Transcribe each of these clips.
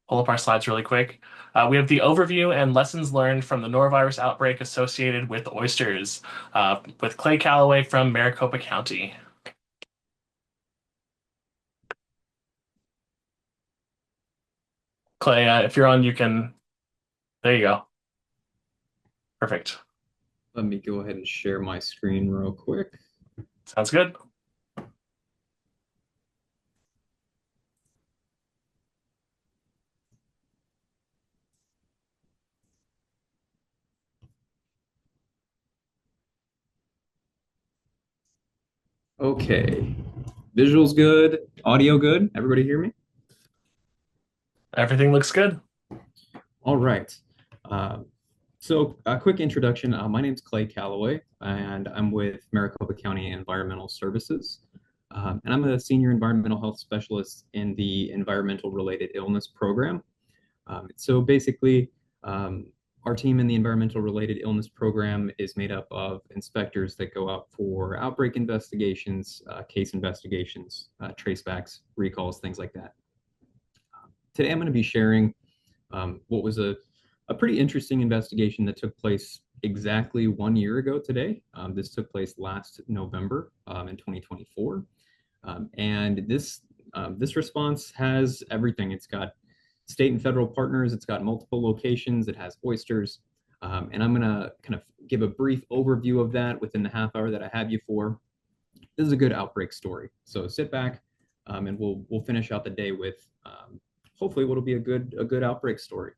pull up our slides really quick. We have the overview and lessons learned from the norovirus outbreak associated with oysters, with Clay Calloway from Maricopa County. Clay, if you're on, you can. There you go. Perfect. Let me go ahead and share my screen real quick. Sounds good. Okay, visuals good, audio good. Everybody hear me? Everything looks good. All right. Uh, so a quick introduction. My name's Clay Calloway, and I'm with Maricopa County Environmental Services. And I'm a senior environmental health specialist in the environmental related illness program. So basically, um, our team in the environmental related illness program is made up of inspectors that go out for outbreak investigations, case investigations, tracebacks, recalls, things like that. Today, I'm going to be sharing what was a pretty interesting investigation that took place exactly 1 year ago today. This took place last November in 2024. And this response has everything. It's got state and federal partners. It's got multiple locations. It has oysters. And I'm going to kind of give a brief overview of that within the half hour that I have you for. This is a good outbreak story. So sit back and we'll finish out the day with hopefully what'll be a good outbreak story.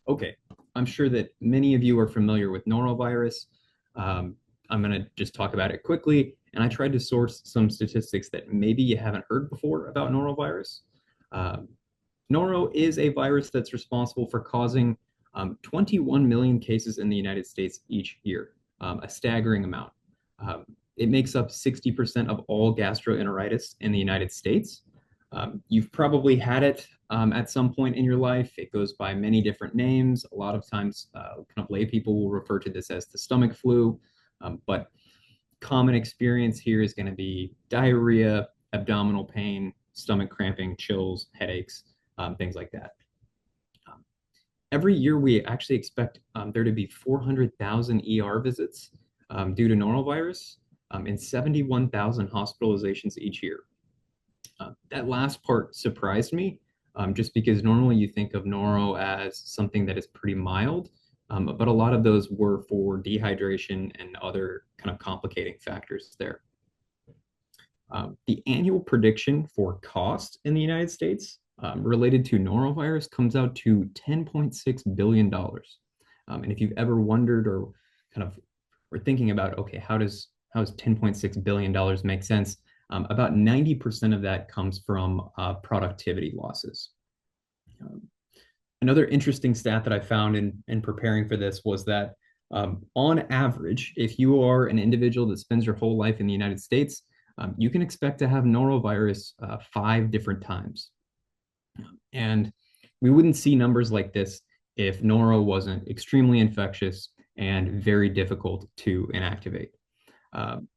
Okay, I'm sure that many of you are familiar with norovirus. Um, I'm going to just talk about it quickly. And I tried to source some statistics that maybe you haven't heard before about norovirus. Um, Noro is a virus that's responsible for causing 21 million cases in the United States each year, a staggering amount. It makes up 60% of all gastroenteritis in the United States. You've probably had it at some point in your life. It goes by many different names. A lot of times, kind of lay people will refer to this as the stomach flu, but common experience here is going to be diarrhea, abdominal pain, stomach cramping, chills, headaches, things like that. Um, every year, we actually expect there to be 400,000 ER visits due to norovirus and 71,000 hospitalizations each year. That last part surprised me, just because normally you think of noro as something that is pretty mild, but a lot of those were for dehydration and other kind of complicating factors there. The annual prediction for cost in the United States related to norovirus comes out to $10.6 billion. And if you've ever wondered or kind of were thinking about, okay, how does $10.6 billion make sense? About 90% of that comes from productivity losses. Um, Another interesting stat that I found in preparing for this was that on average, if you are an individual that spends your whole life in the United States, you can expect to have norovirus 5 different times. And we wouldn't see numbers like this if noro wasn't extremely infectious and very difficult to inactivate. Um,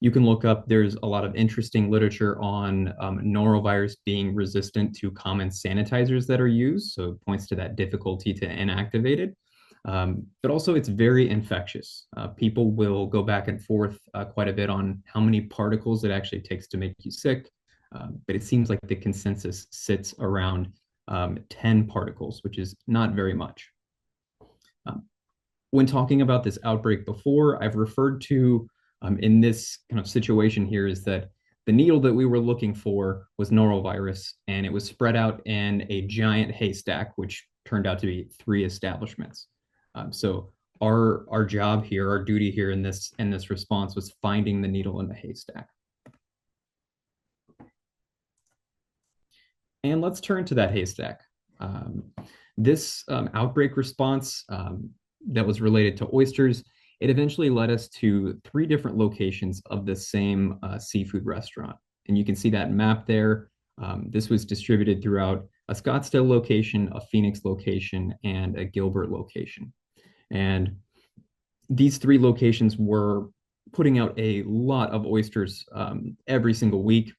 you can look up, there's a lot of interesting literature on norovirus being resistant to common sanitizers that are used. So it points to that difficulty to inactivate it. But also, it's very infectious. People will go back and forth quite a bit on how many particles it actually takes to make you sick. But it seems like the consensus sits around 10 particles, which is not very much. Um, when talking about this outbreak before, I've referred to in this kind of situation here is that the needle that we were looking for was norovirus, and it was spread out in a giant haystack, which turned out to be 3 establishments. So our job here, our duty here in this response was finding the needle in the haystack. And let's turn to that haystack. Um, this outbreak response that was related to oysters, it eventually led us to 3 different locations of the same seafood restaurant. And you can see that map there. This was distributed throughout a Scottsdale location, a Phoenix location, and a Gilbert location. And these 3 locations were putting out a lot of oysters every single week.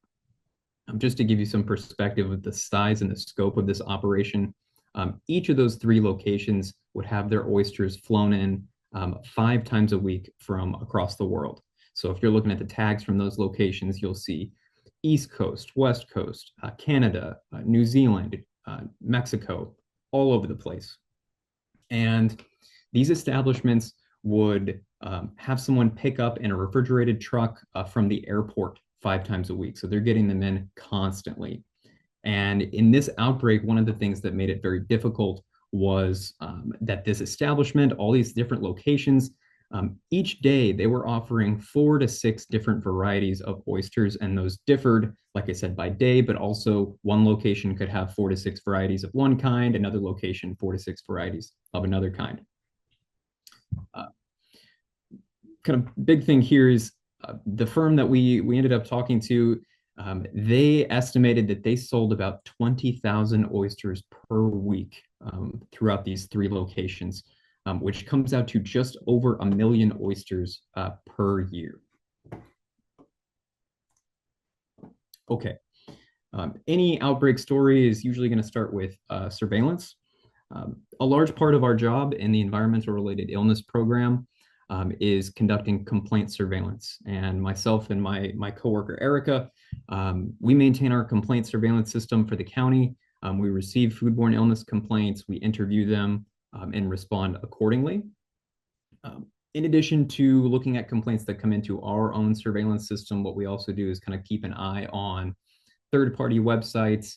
Just to give you some perspective of the size and the scope of this operation, each of those three locations would have their oysters flown in 5 times a week from across the world. So if you're looking at the tags from those locations, you'll see East Coast, West Coast, Canada, New Zealand, Mexico, all over the place. And these establishments would have someone pick up in a refrigerated truck from the airport 5 times a week. So they're getting them in constantly. And in this outbreak, one of the things that made it very difficult was that this establishment, all these different locations, each day they were offering 4 to 6 different varieties of oysters, and those differed, like I said, by day, but also one location could have 4 to 6 varieties of one kind, another location 4 to 6 varieties of another kind. Uh, Kind of big thing here is the firm that we ended up talking to, they estimated that they sold about 20,000 oysters per week throughout these three locations, which comes out to just over 1 million oysters per year. Okay. Any outbreak story is usually going to start with surveillance. A large part of our job in the environmental related illness program is conducting complaint surveillance. And myself and my coworker, Erica, we maintain our complaint surveillance system for the county. We receive foodborne illness complaints, we interview them and respond accordingly. In addition to looking at complaints that come into our own surveillance system, what we also do is kind of keep an eye on third-party websites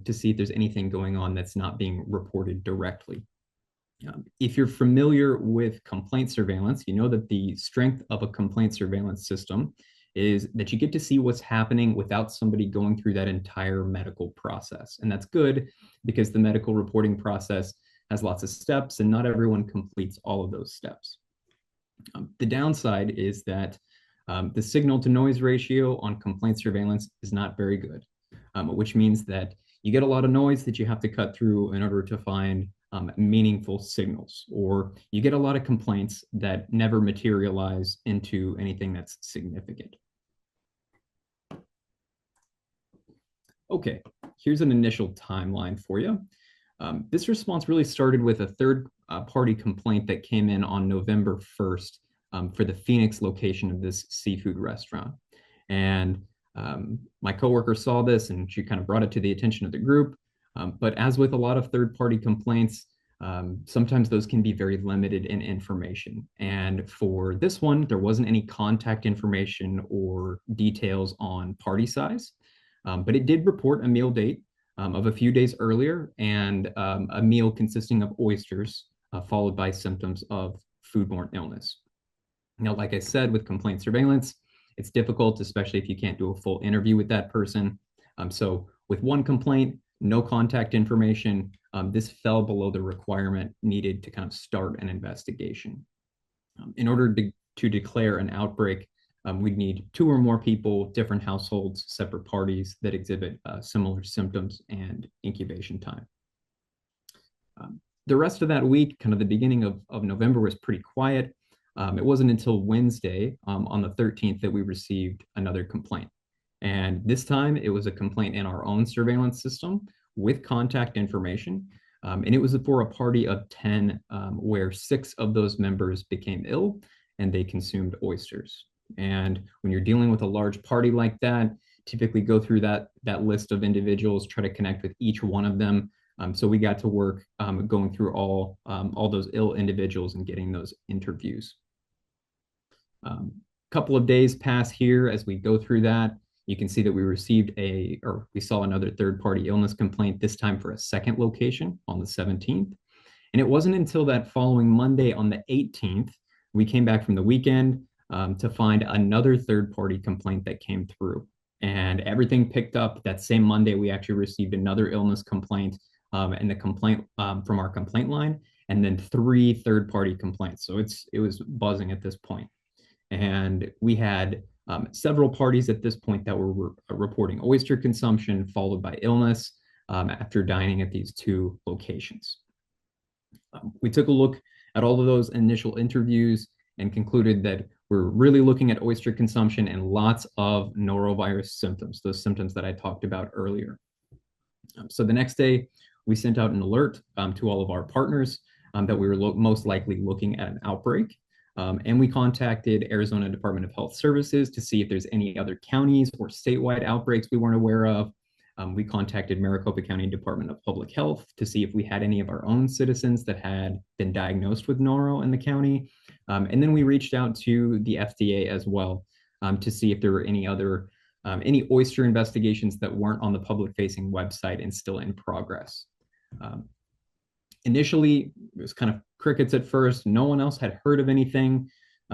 to see if there's anything going on that's not being reported directly. If you're familiar with complaint surveillance, you know that the strength of a complaint surveillance system is that you get to see what's happening without somebody going through that entire medical process. And that's good because the medical reporting process has lots of steps and not everyone completes all of those steps. The downside is that the signal to noise ratio on complaint surveillance is not very good, which means that you get a lot of noise that you have to cut through in order to find meaningful signals, or you get a lot of complaints that never materialize into anything that's significant. Okay, here's an initial timeline for you. This response really started with a third-party complaint that came in on November 1st for the Phoenix location of this seafood restaurant. And my coworker saw this and she kind of brought it to the attention of the group. But as with a lot of third-party complaints, sometimes those can be very limited in information. And for this one, there wasn't any contact information or details on party size, but it did report a meal date of a few days earlier and a meal consisting of oysters, followed by symptoms of foodborne illness. Now, like I said, with complaint surveillance, it's difficult, especially if you can't do a full interview with that person. So with one complaint, no contact information, this fell below the requirement needed to kind of start an investigation. In order to declare an outbreak, we'd need 2 or more people, different households, separate parties that exhibit similar symptoms and incubation time. The rest of that week, kind of the beginning of November, was pretty quiet. It wasn't until Wednesday on the 13th that we received another complaint. And this time it was a complaint in our own surveillance system with contact information. And it was for a party of 10 where 6 of those members became ill and they consumed oysters. And when you're dealing with a large party like that, typically go through that list of individuals, try to connect with each one of them. So we got to work going through all those ill individuals and getting those interviews. Couple of days pass here as we go through that. You can see that we received we saw another third-party illness complaint, this time for a second location on the 17th. And it wasn't until that following Monday on the 18th, we came back from the weekend to find another third-party complaint that came through. And everything picked up. That same Monday, we actually received another illness complaint and the complaint from our complaint line, and then 3 third-party complaints. So it was buzzing at this point. And we had several parties at this point that were reporting oyster consumption, followed by illness after dining at these 2 locations. We took a look at all of those initial interviews, and concluded that we're really looking at oyster consumption and lots of norovirus symptoms, those symptoms that I talked about earlier. So the next day, we sent out an alert to all of our partners that we were most likely looking at an outbreak. And we contacted Arizona Department of Health Services to see if there's any other counties or statewide outbreaks we weren't aware of. We contacted Maricopa County Department of Public Health to see if we had any of our own citizens that had been diagnosed with noro in the county. And then we reached out to the FDA as well to see if there were any oyster investigations that weren't on the public-facing website and still in progress. Initially, it was kind of crickets at first. No one else had heard of anything.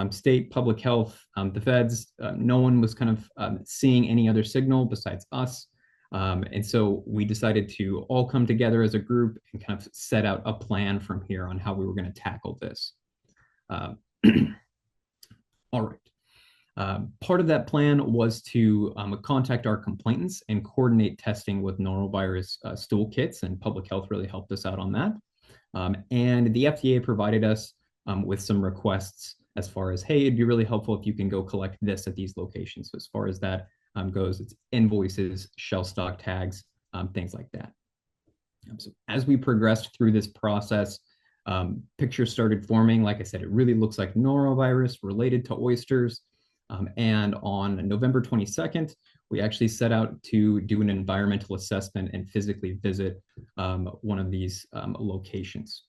State public health, the feds, no one was kind of seeing any other signal besides us. And so we decided to all come together as a group and kind of set out a plan from here on how we were going to tackle this. All right. Part of that plan was to contact our complainants and coordinate testing with norovirus stool kits, and public health really helped us out on that. And the FDA provided us with some requests as far as, hey, it'd be really helpful if you can go collect this at these locations. So as far as that goes, it's invoices, shelf stock tags, things like that. So as we progressed through this process, pictures started forming. Like I said, it really looks like norovirus related to oysters. And on November 22nd, we actually set out to do an environmental assessment and physically visit one of these locations.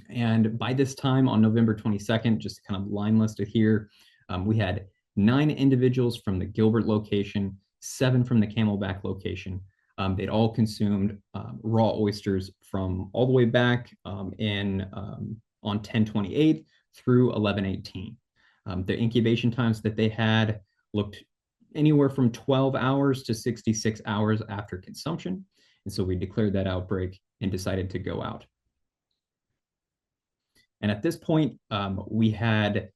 And by this time on November 22nd, just kind of line listed here, we had 9 individuals from the Gilbert location, 7 from the Camelback location. They'd all consumed raw oysters from all the way back on 10/28 through 11/18. The incubation times that they had looked anywhere from 12 hours to 66 hours after consumption. And so we declared that outbreak and decided to go out. And at this point, we had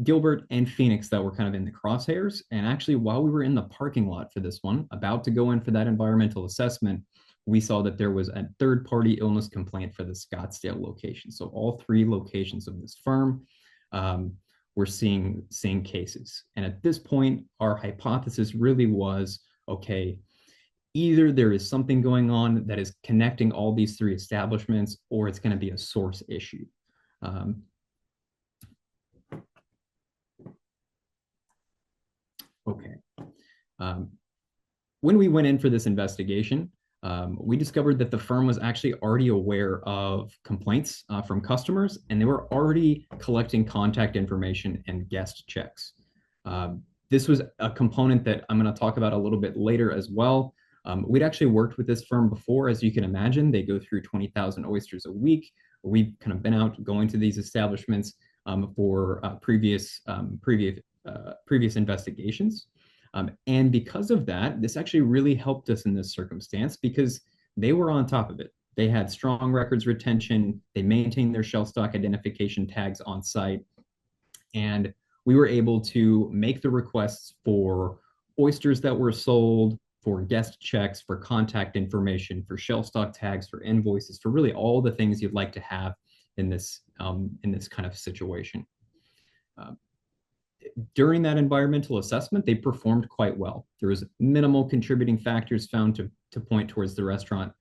Gilbert and Phoenix that were kind of in the crosshairs. And actually, while we were in the parking lot for this one, about to go in for that environmental assessment, we saw that there was a third-party illness complaint for the Scottsdale location. So all 3 locations of this firm we're seeing cases. And at this point, our hypothesis really was, okay, either there is something going on that is connecting all these 3 establishments, or it's going to be a source issue. Okay. When we went in for this investigation, we discovered that the firm was actually already aware of complaints from customers, and they were already collecting contact information and guest checks. This was a component that I'm going to talk about a little bit later as well. We'd actually worked with this firm before. As you can imagine, they go through 20,000 oysters a week. We've kind of been out going to these establishments for previous investigations. And because of that, this actually really helped us in this circumstance because they were on top of it. They had strong records retention. They maintained their shelf stock identification tags on site. And we were able to make the requests for oysters that were sold, for guest checks, for contact information, for shelf stock tags, for invoices, for really all the things you'd like to have in this kind of situation. During that environmental assessment, they performed quite well. There was minimal contributing factors found to point towards the restaurant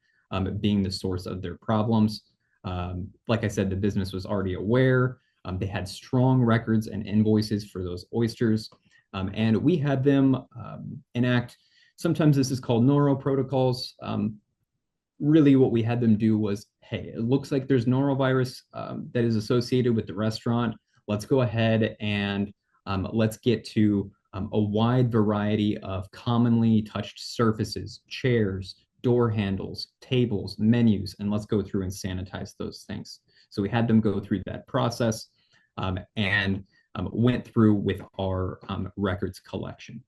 being the source of their problems. Like I said, the business was already aware. They had strong records and invoices for those oysters. And we had them enact, sometimes this is called noro protocols. Really what we had them do was, hey, it looks like there's norovirus that is associated with the restaurant. Let's go ahead and let's get to a wide variety of commonly touched surfaces, chairs, door handles, tables, menus, and let's go through and sanitize those things. So we had them go through that process and went through with our records collection.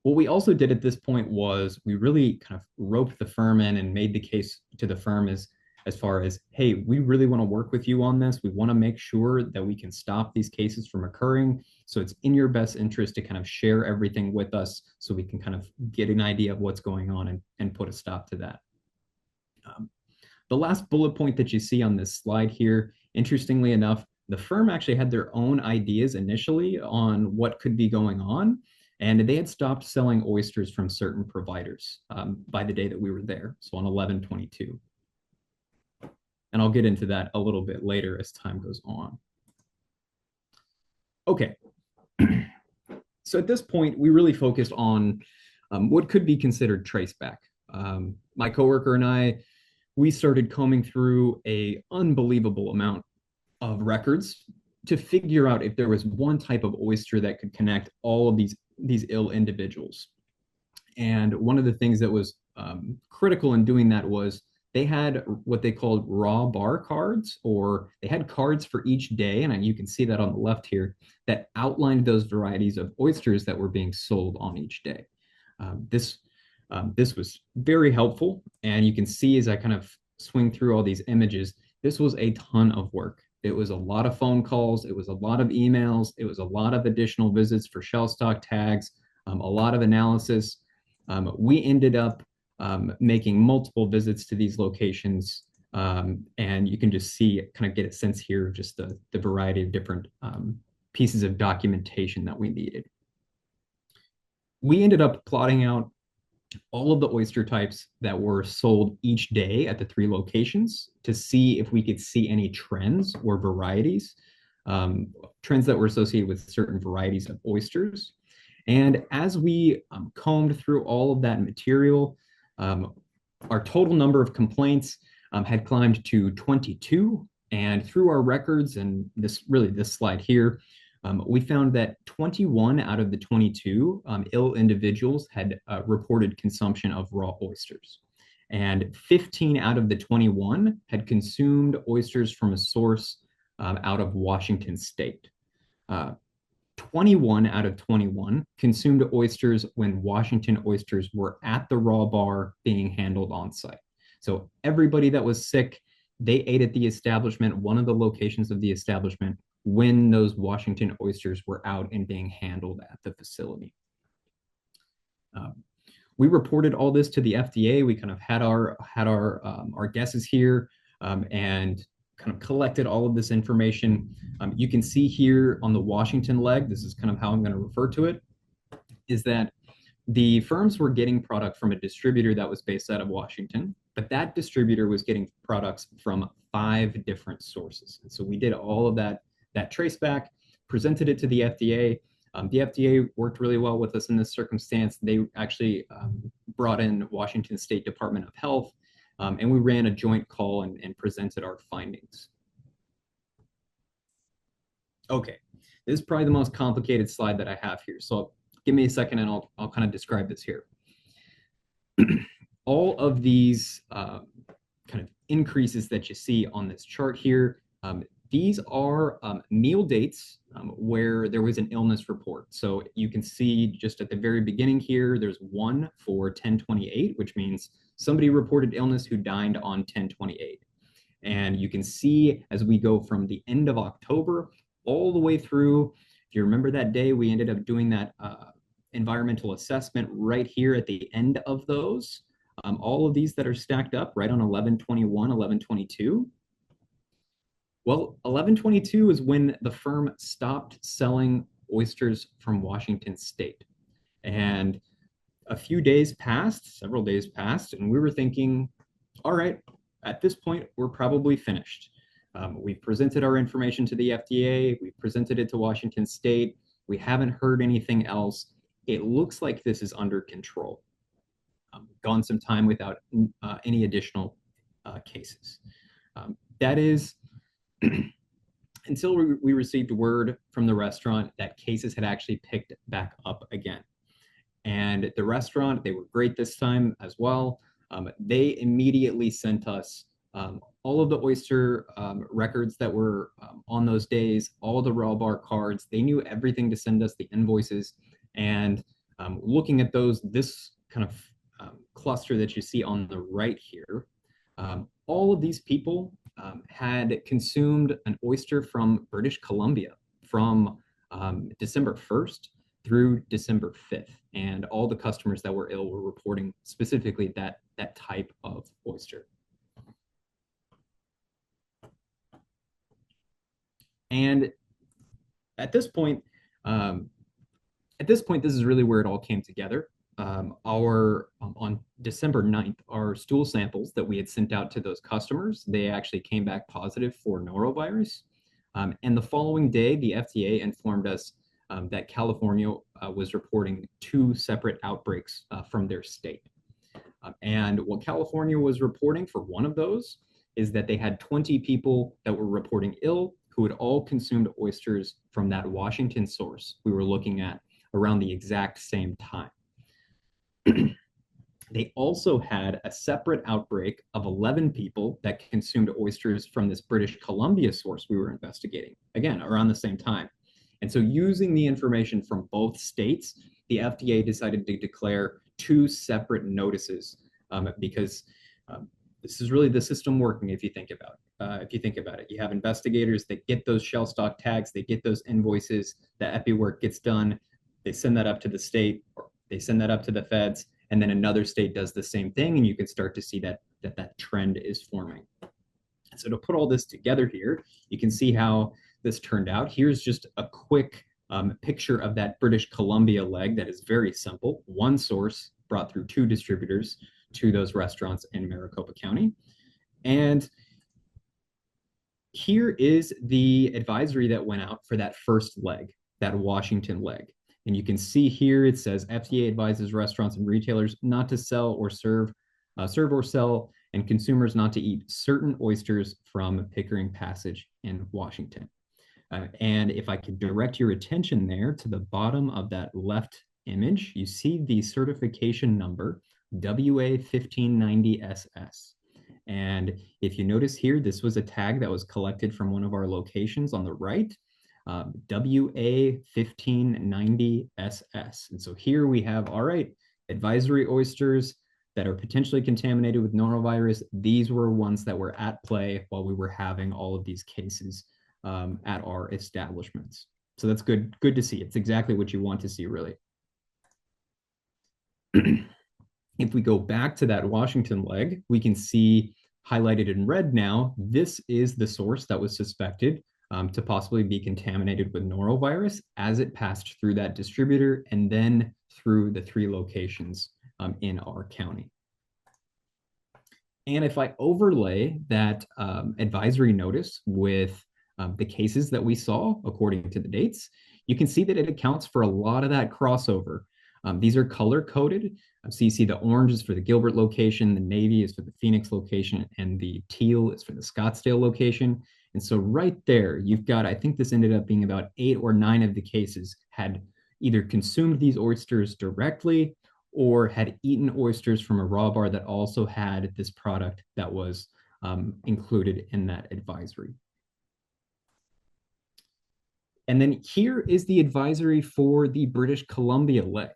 What we also did at this point was we really kind of roped the firm in and made the case to the firm as far as, hey, we really want to work with you on this. We want to make sure that we can stop these cases from occurring. So it's in your best interest to kind of share everything with us so we can kind of get an idea of what's going on and put a stop to that. The last bullet point that you see on this slide here, interestingly enough, The firm actually had their own ideas initially on what could be going on, and they had stopped selling oysters from certain providers by the day that we were there, so on 11/22. And I'll get into that a little bit later as time goes on. Okay, so at this point, we really focused on what could be considered traceback. My coworker and I, we started combing through a unbelievable amount of records to figure out if there was one type of oyster that could connect all of these ill individuals. And one of the things that was critical in doing that was they had what they called raw bar cards, or they had cards for each day, and you can see that on the left here, that outlined those varieties of oysters that were being sold on each day. This was very helpful, and you can see as I kind of swing through all these images, this was a ton of work. It was a lot of phone calls, it was a lot of emails, it was a lot of additional visits for shell stock tags, a lot of analysis. We ended up making multiple visits to these locations, and you can just see, kind of get a sense here of just the variety of different pieces of documentation that we needed. We ended up plotting out all of the oyster types that were sold each day at the 3 locations to see if we could see any trends or varieties, trends that were associated with certain varieties of oysters. And as we combed through all of that material, our total number of complaints had climbed to 22. And through our records, and this slide here, we found that 21 out of the 22 ill individuals had reported consumption of raw oysters. And 15 out of the 21 had consumed oysters from a source out of Washington State. 21 out of 21 consumed oysters when Washington oysters were at the raw bar being handled on site. So everybody that was sick, they ate at the establishment, one of the locations of the establishment, when those Washington oysters were out and being handled at the facility. We reported all this to the FDA. We kind of had our guesses here, and kind of collected all of this information. You can see here on the Washington leg, this is kind of how I'm going to refer to it, is that the firms were getting product from a distributor that was based out of Washington, but that distributor was getting products from 5 different sources. And so we did all of that trace back, presented it to the FDA. The FDA worked really well with us in this circumstance. They actually brought in Washington State Department of Health, and we ran a joint call and presented our findings. Okay, this is probably the most complicated slide that I have here. So give me a second and I'll kind of describe this here. All of these kind of increases that you see on this chart here, these are meal dates where there was an illness report. So you can see just at the very beginning here, there's one for 10/28, which means somebody reported illness who died on 10/28. And you can see as we go from the end of October all the way through, if you remember that day, we ended up doing that environmental assessment right here at the end of those. All of these that are stacked up right on 11/21, 11/22. Well, 11/22 is when the firm stopped selling oysters from Washington State. And a few days passed, several days passed, and we were thinking, all right, at this point, we're probably finished. We've presented our information to the FDA, we've presented it to Washington State, we haven't heard anything else. It looks like this is under control. Gone some time without any additional cases. That is until we received word from the restaurant that cases had actually picked back up again. And the restaurant, they were great this time as well. They immediately sent us all of the oyster records that were on those days, all the raw bar cards. They knew everything to send us, the invoices. And looking at those, this kind of cluster that you see on the right here, all of these people had consumed an oyster from British Columbia from December 1st through December 5th. And all the customers that were ill were reporting specifically that type of oyster. And at this point, um, this is really where it all came together. Our On December 9th, our stool samples that we had sent out to those customers, they actually came back positive for norovirus. And the following day, the FDA informed us that California was reporting two separate outbreaks from their state. And what California was reporting for one of those is that they had 20 people that were reporting ill who had all consumed oysters from that Washington source we were looking at around the exact same time. They also had a separate outbreak of 11 people that consumed oysters from this British Columbia source we were investigating, again, around the same time. And so, using the information from both states, the FDA decided to declare two separate notices because this is really the system working. If you think about it, you have investigators that get those shell stock tags, they get those invoices, the epi work gets done, they send that up to the state, or they send that up to the feds, and then another state does the same thing, and you can start to see that trend is forming. So to put all this together here, you can see how this turned out. Here's just a quick picture of that British Columbia leg that is very simple. One source brought through two distributors to those restaurants in Maricopa County. And here is the advisory that went out for that first leg, that Washington leg. And you can see here it says FDA advises restaurants and retailers not to sell or serve or sell, and consumers not to eat certain oysters from Pickering Passage in Washington. And if I could direct your attention there to the bottom of that left image, you see the certification number WA1590SS. And if you notice here, this was a tag that was collected from one of our locations on the right, WA1590SS. And so here we have, all right, advisory oysters that are potentially contaminated with norovirus. These were ones that were at play while we were having all of these cases at our establishments. So that's good to see. It's exactly what you want to see, really. If we go back to that Washington leg, we can see highlighted in red now, this is the source that was suspected to possibly be contaminated with norovirus as it passed through that distributor and then through the three locations in our county. And if I overlay that advisory notice with the cases that we saw according to the dates, you can see that it accounts for a lot of that crossover. These are color coded. So you see the orange is for the Gilbert location, the navy is for the Phoenix location, and the teal is for the Scottsdale location. And so right there, you've got, I think this ended up being about 8 or 9 of the cases had either consumed these oysters directly or had eaten oysters from a raw bar that also had this product that was included in that advisory. And then here is the advisory for the British Columbia leg.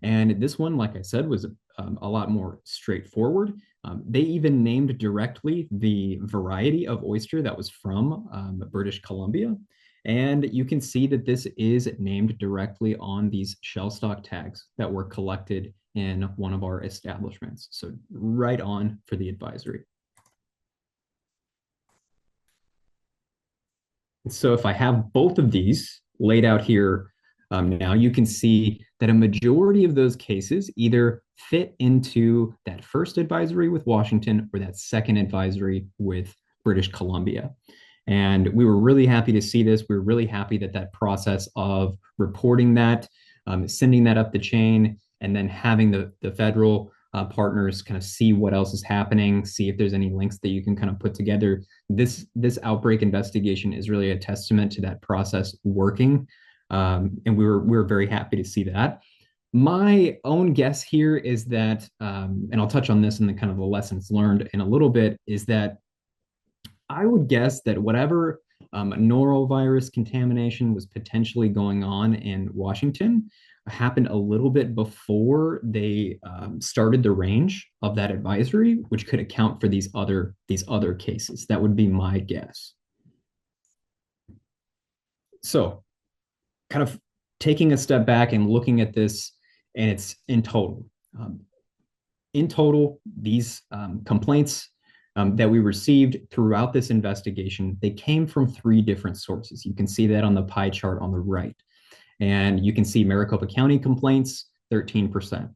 And this one, like I said, was a lot more straightforward. They even named directly the variety of oyster that was from British Columbia. And you can see that this is named directly on these shell stock tags that were collected in one of our establishments. So right on for the advisory. So if I have both of these laid out here now, you can see that a majority of those cases either fit into that first advisory with Washington or that second advisory with British Columbia. And we were really happy to see this. We were really happy that that process of reporting that, sending that up the chain, and then having the federal partners kind of see what else is happening, see if there's any links that you can kind of put together. This outbreak investigation is really a testament to that process working. And we were very happy to see that. My own guess here is that, and I'll touch on this in the kind of the lessons learned in a little bit, is that I would guess that whatever norovirus contamination was potentially going on in Washington happened a little bit before they started the range of that advisory, which could account for these other cases. That would be my guess. So, kind of taking a step back and looking at this, and it's in total. In total, these complaints that we received throughout this investigation, they came from three different sources. You can see that on the pie chart on the right. And you can see Maricopa County complaints, 13%.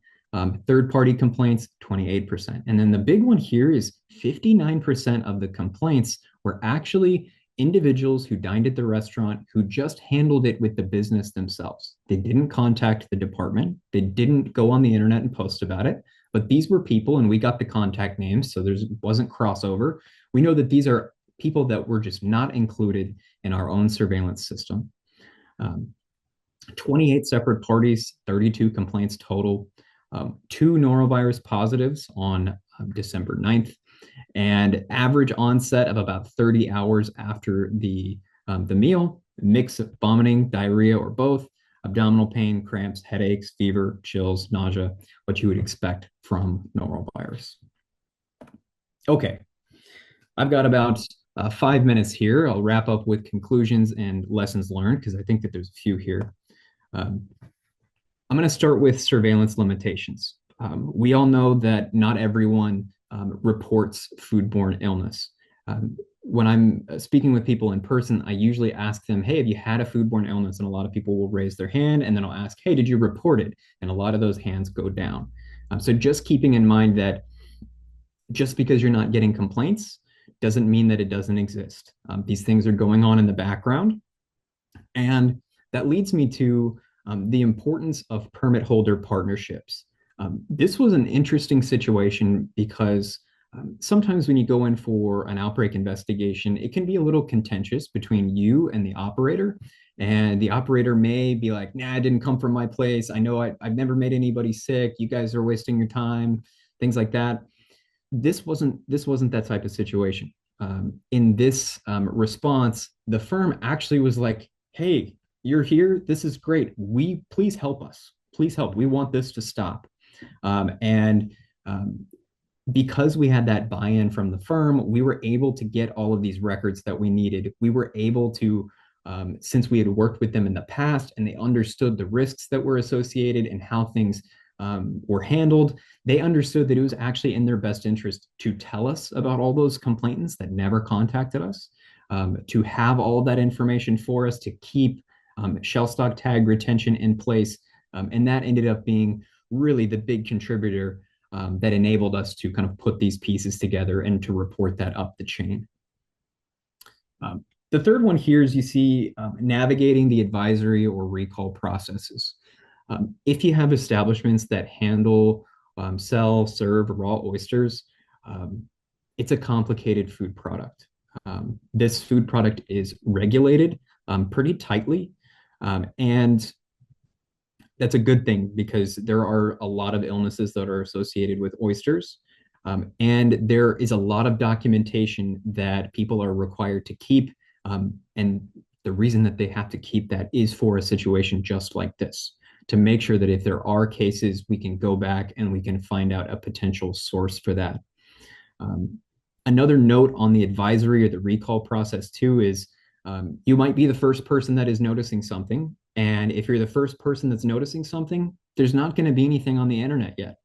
Third-party complaints, 28%. And then the big one here is 59% of the complaints were actually individuals who dined at the restaurant who just handled it with the business themselves. They didn't contact the department. They didn't go on the internet and post about it. But these were people, and we got the contact names, so there wasn't crossover. We know that these are people that were just not included in our own surveillance system. 28 separate parties, 32 complaints total, 2 norovirus positives on December 9th, and average onset of about 30 hours after the meal, mix of vomiting, diarrhea, or both, abdominal pain, cramps, headaches, fever, chills, nausea, what you would expect from norovirus. Okay, I've got about 5 minutes here. I'll wrap up with conclusions and lessons learned because I think that there's a few here. I'm going to start with surveillance limitations. We all know that not everyone reports foodborne illness. When I'm speaking with people in person, I usually ask them, hey, have you had a foodborne illness? And a lot of people will raise their hand, and then I'll ask, hey, did you report it? And a lot of those hands go down. So just keeping in mind that just because you're not getting complaints doesn't mean that it doesn't exist. These things are going on in the background. And that leads me to the importance of permit holder partnerships. This was an interesting situation because sometimes when you go in for an outbreak investigation, it can be a little contentious between you and the operator. And the operator may be like, nah, it didn't come from my place. I know I've never made anybody sick. You guys are wasting your time, things like that. This wasn't that type of situation. In this response, the firm actually was like, hey, you're here. This is great. Please help us. Please help. We want this to stop. And because we had that buy-in from the firm, we were able to get all of these records that we needed. We were able to, since we had worked with them in the past and they understood the risks that were associated and how things were handled, they understood that it was actually in their best interest to tell us about all those complainants that never contacted us, to have all that information for us, to keep shell stock tag retention in place. And that ended up being really the big contributor that enabled us to kind of put these pieces together and to report that up the chain. The third one here is you see navigating the advisory or recall processes. If you have establishments that handle, sell, serve raw oysters, it's a complicated food product. This food product is regulated pretty tightly, and that's a good thing because there are a lot of illnesses that are associated with oysters. And there is a lot of documentation that people are required to keep. And the reason that they have to keep that is for a situation just like this, to make sure that if there are cases, we can go back and we can find out a potential source for that. Another note on the advisory or the recall process too is you might be the first person that is noticing something. And if you're the first person that's noticing something, there's not going to be anything on the internet yet.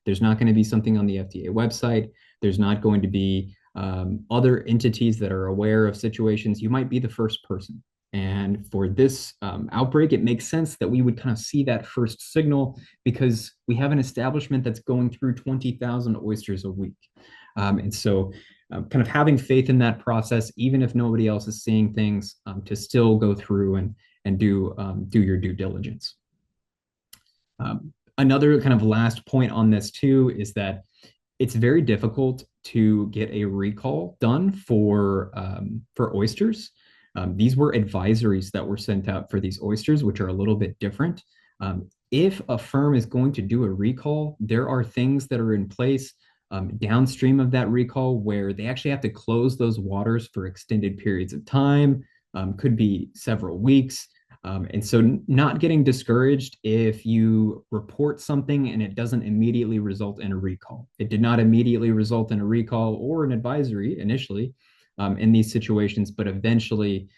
There's not going to be something on the FDA website. There's not going to be other entities that are aware of situations. You might be the first person. And for this outbreak, it makes sense that we would kind of see that first signal because we have an establishment that's going through 20,000 oysters a week. And so kind of having faith in that process, even if nobody else is seeing things, to still go through and do your due diligence. Another kind of last point on this too is that it's very difficult to get a recall done for oysters. These were advisories that were sent out for these oysters, which are a little bit different. If a firm is going to do a recall, there are things that are in place downstream of that recall where they actually have to close those waters for extended periods of time, could be several weeks. And so not getting discouraged if you report something and it doesn't immediately result in a recall. It did not immediately result in a recall or an advisory initially in these situations, but eventually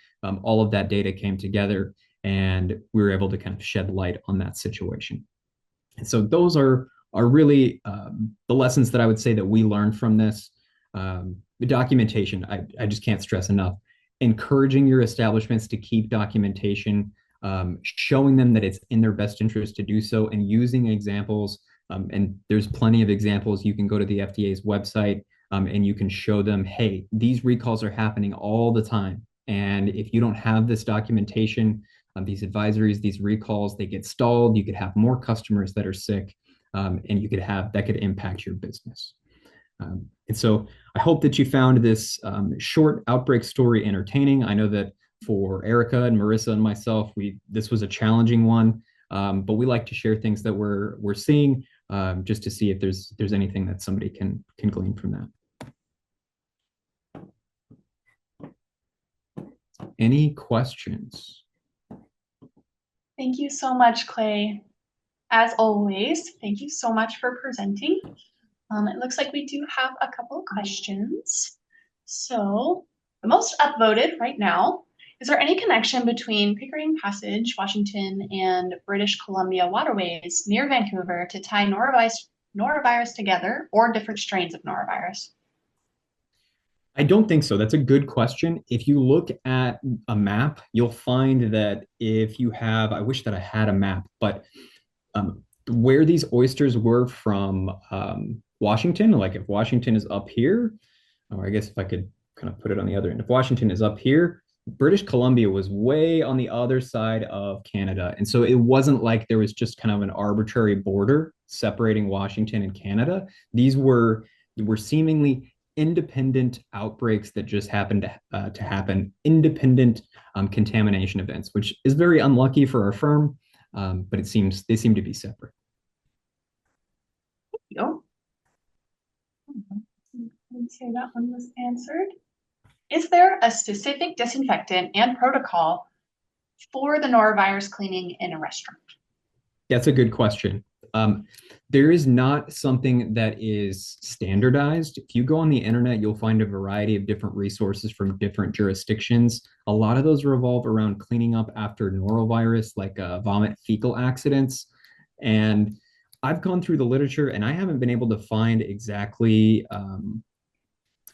all of that data came together and we were able to kind of shed light on that situation. And so those are really the lessons that I would say that we learned from this. The documentation, I just can't stress enough. Encouraging your establishments to keep documentation, showing them that it's in their best interest to do so, and using examples. And there's plenty of examples. You can go to the FDA's website, and you can show them, hey, these recalls are happening all the time. And if you don't have this documentation, these advisories, these recalls, they get stalled. You could have more customers that are sick, and you could have that could impact your business. And so I hope that you found this short outbreak story entertaining. I know that for Erica and Marissa and myself, this was a challenging one, but we like to share things that we're seeing, just to see if there's anything that somebody can glean from that. Any questions? Thank you so much, Clay. As always, thank you so much for presenting. It looks like we do have a couple of questions. So the most upvoted right now, is there any connection between Pickering Passage, Washington, and British Columbia waterways near Vancouver to tie norovirus together, or different strains of norovirus? I don't think so. That's a good question. If you look at a map, you'll find that if you have, I wish that I had a map, but where these oysters were from Washington, like if Washington is up here, or I guess if I could kind of put it on the other end, if Washington is up here, British Columbia was way on the other side of Canada. And so it wasn't like there was just kind of an arbitrary border separating Washington and Canada. These were seemingly independent outbreaks that just happened to happen, independent contamination events, which is very unlucky for our firm, but they seem to be separate. Thank you. Let's say that one was answered. Is there a specific disinfectant and protocol for the norovirus cleaning in a restaurant? That's a good question. There is not something that is standardized. If you go on the internet, you'll find a variety of different resources from different jurisdictions. A lot of those revolve around cleaning up after norovirus, like vomit fecal accidents. And I've gone through the literature and I haven't been able to find exactly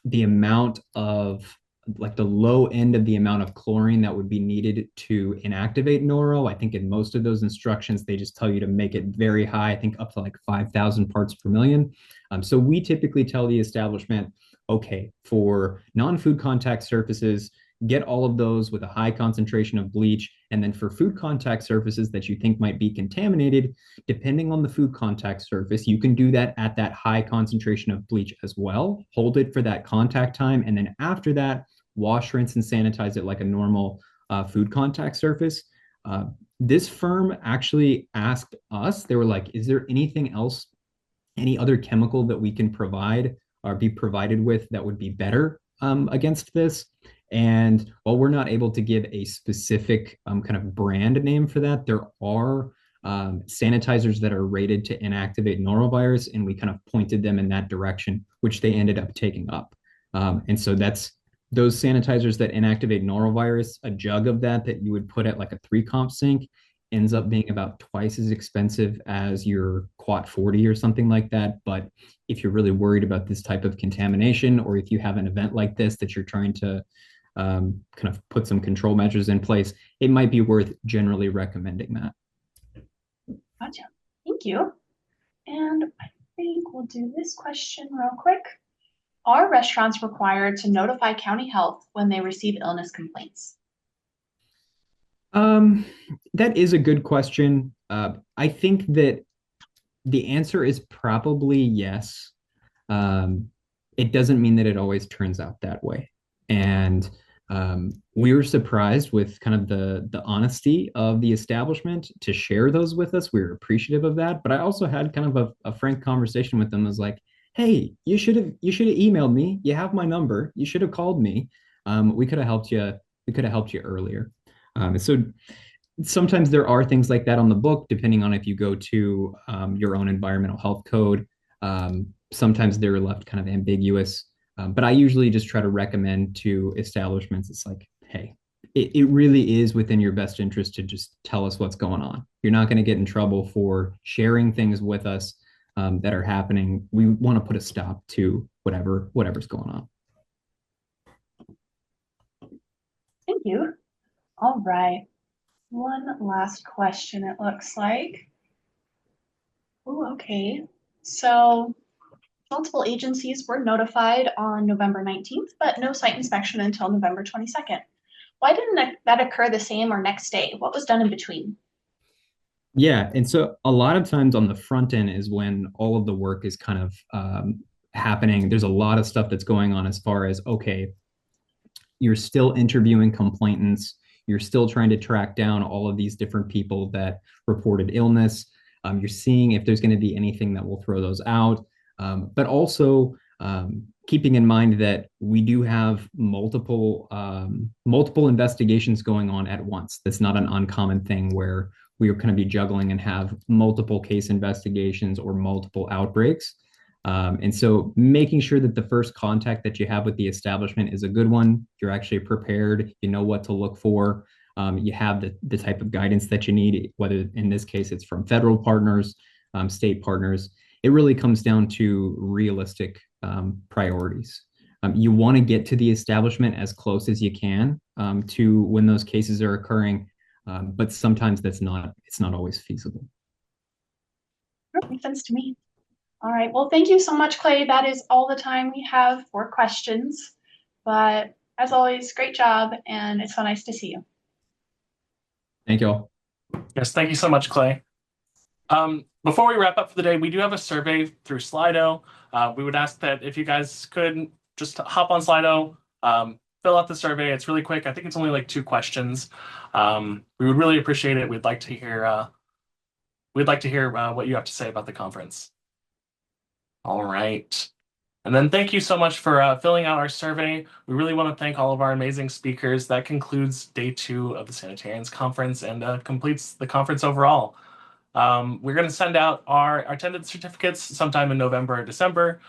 the amount of, like the low end of the amount of chlorine that would be needed to inactivate noro. I think in most of those instructions, they just tell you to make it very high, I think up to like 5,000 parts per million. So we typically tell the establishment, okay, for non-food contact surfaces, get all of those with a high concentration of bleach. And then for food contact surfaces that you think might be contaminated, depending on the food contact surface, you can do that at that high concentration of bleach as well. Hold it for that contact time. And then after that, wash, rinse, and sanitize it like a normal food contact surface. This firm actually asked us, they were like, is there anything else, any other chemical that we can provide or be provided with that would be better against this? And while we're not able to give a specific kind of brand name for that, there are sanitizers that are rated to inactivate norovirus, and we kind of pointed them in that direction, which they ended up taking up. And so that's those sanitizers that inactivate norovirus. A jug of that you would put at like a 3-comp sink ends up being about twice as expensive as your Quat 40 or something like that. But if you're really worried about this type of contamination, or if you have an event like this that you're trying to kind of put some control measures in place, it might be worth generally recommending that. Gotcha. Thank you. And I think we'll do this question real quick. Are restaurants required to notify county health when they receive illness complaints? That is a good question. I think that the answer is probably yes. It doesn't mean that it always turns out that way. And we were surprised with kind of the honesty of the establishment to share those with us. We were appreciative of that. But I also had kind of a frank conversation with them. I was like, hey, you should have emailed me. You have my number. You should have called me. We could have helped you. We could have helped you earlier. So sometimes there are things like that on the book, depending on if you go to your own environmental health code. Sometimes they're left kind of ambiguous. But I usually just try to recommend to establishments, it's like, hey, it really is within your best interest to just tell us what's going on. You're not going to get in trouble for sharing things with us that are happening. We want to put a stop to whatever's going on. you. All right. One last question, it looks like. Oh, okay. So multiple agencies were notified on November 19th, but no site inspection until November 22nd. Why didn't that occur the same or next day? What was done in between? Yeah, and so a lot of times on the front end is when all of the work is kind of happening. There's a lot of stuff that's going on as far as, okay, you're still interviewing complainants. You're still trying to track down all of these different people that reported illness. You're seeing if there's going to be anything that will throw those out. But also keeping in mind that we do have multiple investigations going on at once. That's not an uncommon thing where we are going to be juggling and have multiple case investigations or multiple outbreaks. And so making sure that the first contact that you have with the establishment is a good one. You're actually prepared, you know what to look for. You have the type of guidance that you need, whether in this case it's from federal partners, state partners. It really comes down to realistic priorities. You want to get to the establishment as close as you can to when those cases are occurring, but sometimes it's not always feasible. Makes sense to me. All right. Well, thank you so much, Clay. That is all the time we have for questions. But as always, great job, and it's so nice to see you. Thank you all. Yes, thank you so much, Clay. Before we wrap up for the day, we do have a survey through Slido. We would ask that if you guys could just hop on Slido, fill out the survey. It's really quick. I think it's only like 2 questions. We would really appreciate it. We'd like to hear what you have to say about the conference. All right. And then thank you so much for filling out our survey. We really want to thank all of our amazing speakers. That concludes day 2 of the Sanitarians Conference and completes the conference overall. We're going to send out our attendance certificates sometime in November or December.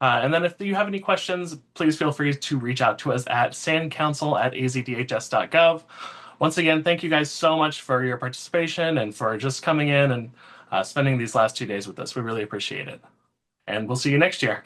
And then if you have any questions, please feel free to reach out to us at sancouncil@azdhs.gov. Once again, thank you guys so much for your participation and for just coming in and spending these last 2 days with us. We really appreciate it. And we'll see you next year.